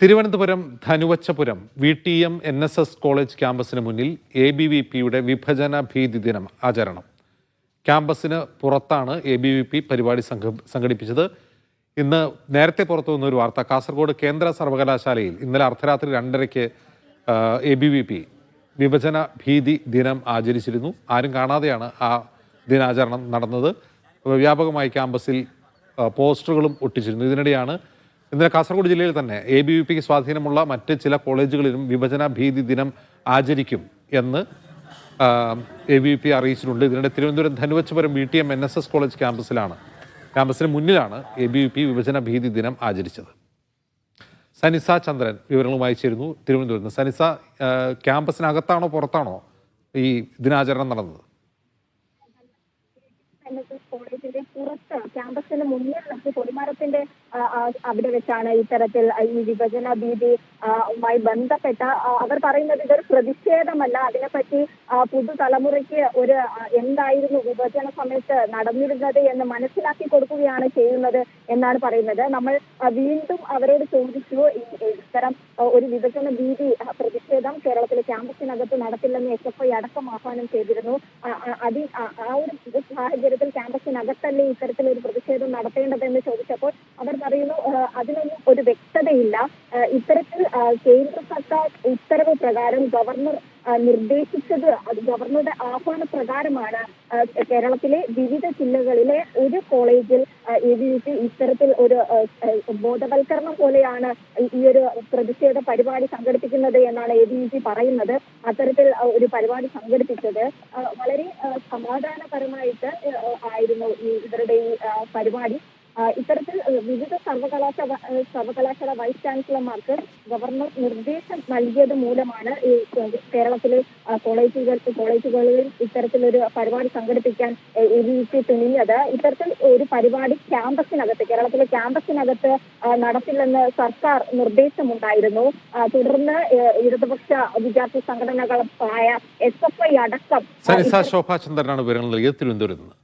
Thiruvananthapuram Dhanuvachapuram VTM NSS college ക്യാമ്പസിന് മുന്നിൽ ABVPയുടെ വിഭജന ഭീതി ദിനം ആചരണം. ക്യാമ്പസിന് പുറത്താണ് ABVP പരിപാടി സംഘടിപ്പിച്ചത്. ഇന്ന് നേരത്തെ പുറത്തു വന്ന ഒരു വാർത്ത, കാസർഗോഡ് കേന്ദ്ര സർവകലാശാലയിൽ ഇന്നലെ അർദ്ധരാത്രി 2:30-ക്ക് ABVP വിഭജന ഭീതി ദിനം ആചരിച്ചിരുന്നു. ആരും കാണാതെയാണ് ആ ദിനാചരണം നടന്നത്. വ്യാപകമായി ക്യാമ്പസിൽ പോസ്റ്ററുകളും ഒട്ടിച്ചിരുന്നു. ഇതിനിടെയാണ് ഇന്നലെ കാസർഗോഡ് ജില്ലയിൽ തന്നെ ABVPക്ക് സ്വാധീനമുള്ള മറ്റ് ചില കോളേജുകളിലും വിഭജന ഭീതി ദിനം ആചരിക്കും എന്ന് ABVP അറിയിച്ചിട്ടുണ്ട്. ഇതിനിടെ Thiruvananthapuram Dhanuvachapuram VTM NSS college ക്യാമ്പസിന് മുന്നിലാണ് ABVP വിഭജന ഭീതി ദിനം ആചരിച്ചത്. സനിസ ചന്ദ്രൻ വിവരങ്ങളുമായി ചേരുന്നു തിരുവനന്തപുരത്ത്. സനിസ, ക്യാമ്പസിനകത്താണോ പുറത്താണോ ഈ ദിനാചരണം നടന്നത്? കോളേജിന്റെ പുറത്ത് ക്യാമ്പസിന് മുന്നിൽ വെച്ച് കൊടിമരത്തിന്റെ അവിടെ വെച്ചാണ് ഇത്തരത്തിൽ ഈ വിഭജന ഭീതിയുമായി ബന്ധപ്പെട്ട അവർ പറയുന്നത് ഇതൊരു പ്രതിഷേധമല്ല, അതിനെപ്പറ്റി പുതുതലമുറയ്ക്ക് ഒരു എന്തായിരുന്നു വിഭജന സമയത്ത് നടന്നിരുന്നത് എന്ന് മനസ്സിലാക്കി കൊടുക്കുകയാണ് ചെയ്യുന്നത് എന്നാണ് പറയുന്നത്. നമ്മൾ വീണ്ടും അവരോട് ചോദിച്ചു, ഇത്തരം ഒരു വിഭജന ഭീതി പ്രതിഷേധം കേരളത്തിലെ ക്യാമ്പസിനകത്ത് നടത്തില്ലെന്ന് SFI അടക്കം ആഹ്വാനം ചെയ്തിരുന്നു. ആ ഒരു സാഹചര്യത്തിൽ ക്യാമ്പസിനകത്തല്ലേ ഇത്തരത്തിലൊരു പ്രതിഷേധം നടത്തേണ്ടതെന്ന് ചോദിച്ചപ്പോൾ അവർ പറയുന്നു അതിനൊന്നും ഒരു വ്യക്തതയില്ല. ഇത്തരത്തിൽ കേന്ദ്ര സർക്കാർ ഉത്തരവ് പ്രകാരം ഗവർണർ നിർദ്ദേശിച്ചത്, ഗവർണറുടെ ആഹ്വാന പ്രകാരമാണ് കേരളത്തിലെ വിവിധ ജില്ലകളിലെ ഒരു കോളേജിൽ ABVP ഇത്തരത്തിൽ ഒരു ബോധവൽക്കരണം പോലെയാണ് ഈ ഒരു പ്രതിഷേധ പരിപാടി സംഘടിപ്പിക്കുന്നത് എന്നാണ് ABVP പറയുന്നത്. അത്തരത്തിൽ ഒരു പരിപാടി സംഘടിപ്പിച്ചത് വളരെ സമാധാനപരമായിട്ട് ആയിരുന്നു ഇവരുടെ ഈ പരിപാടി. ഇത്തരത്തിൽ വിവിധ സർവകലാശാല വൈസ് ചാൻസലർമാർക്ക് ഗവർണർ നിർദ്ദേശം നൽകിയത് മൂലമാണ് ഈ കേരളത്തിലെ കോളേജുകളിൽ ഇത്തരത്തിലൊരു പരിപാടി സംഘടിപ്പിക്കാൻ ABVP തുനിഞ്ഞത്. ഇത്തരത്തിൽ ഒരു പരിപാടി കേരളത്തിലെ ക്യാമ്പസിനകത്ത് നടത്തില്ലെന്ന് സർക്കാർ നിർദ്ദേശമുണ്ടായിരുന്നു. തുടർന്ന് ഇടതുപക്ഷ വിദ്യാർത്ഥി സംഘടനകളായ SFI അടക്കം സനിസ ശോഭാ ചന്ദ്രനാണ് വിവരങ്ങൾ നൽകിയത് തിരുവനന്തപുരത്ത് നിന്ന്.